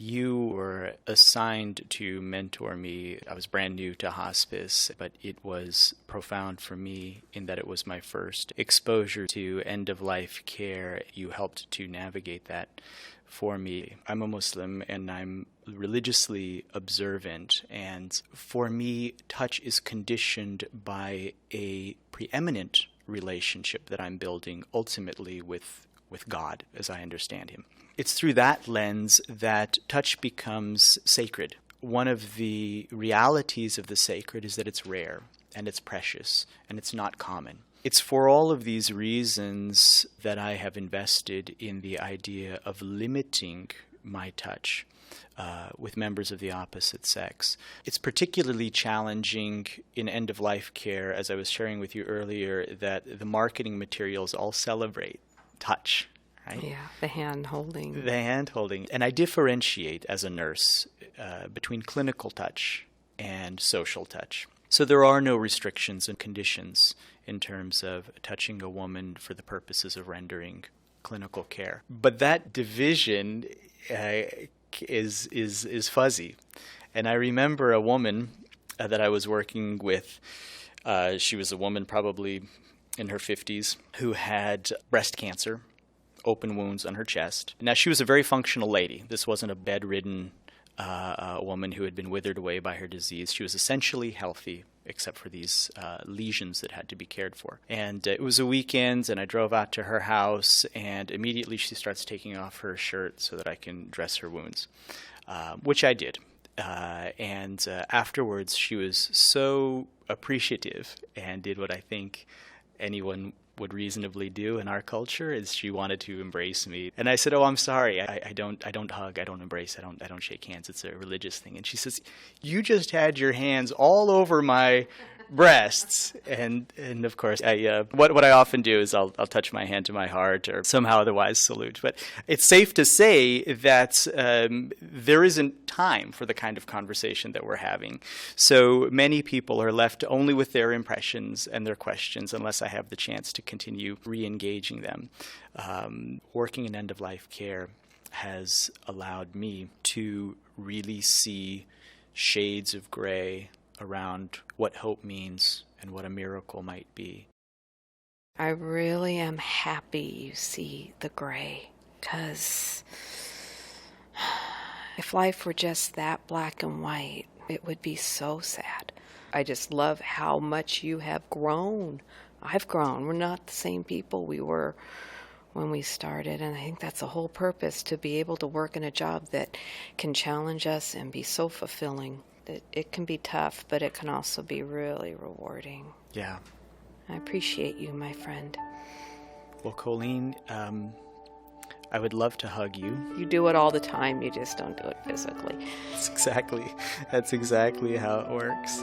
You were assigned to mentor me. I was brand new to hospice, but it was profound for me in that it was my first exposure to end-of-life care. You helped to navigate that for me. I'm a Muslim and I'm religiously observant, and for me, touch is conditioned by a preeminent relationship that I'm building ultimately with God, as I understand Him. It's through that lens that touch becomes sacred. One of the realities of the sacred is that it's rare and it's precious and it's not common. It's for all of these reasons that I have invested in the idea of limiting my touch with members of the opposite sex. It's particularly challenging in end-of-life care, as I was sharing with you earlier, that the marketing materials all celebrate touch. Right? Yeah, the hand-holding. The hand-holding. And I differentiate as a nurse between clinical touch and social touch. So there are no restrictions and conditions in terms of touching a woman for the purposes of rendering clinical care. But that division is fuzzy. And I remember a woman that I was working with. She was a woman probably in her 50s who had breast cancer, open wounds on her chest. Now, she was a very functional lady. This wasn't a bedridden woman who had been withered away by her disease. She was essentially healthy, except for these lesions that had to be cared for. And it was a weekend, and I drove out to her house, and immediately she starts taking off her shirt so that I can dress her wounds, which I did. And afterwards, she was so appreciative and did what I think anyone would reasonably do in our culture, is she wanted to embrace me. And I said, "Oh, I'm sorry. I don't hug. I don't embrace. I don't shake hands. It's a religious thing." And she says, "You just had your hands all over my breasts." And of course, what I often do is I'll touch my hand to my heart or somehow otherwise salute. But it's safe to say that there isn't time for the kind of conversation that we're having. So many people are left only with their impressions and their questions unless I have the chance to continue re-engaging them. Working in end-of-life care has allowed me to really see shades of gray around what hope means and what a miracle might be. I really am happy you see the gray, because if life were just that black and white, it would be so sad. I just love how much you have grown. I've grown. We're not the same people we were when we started, and I think that's the whole purpose, to be able to work in a job that can challenge us and be so fulfilling. It can be tough, but it can also be really rewarding. Yeah. I appreciate you, my friend. Well, Coleen, I would love to hug you. You do it all the time, you just don't do it physically. That's exactly how it works.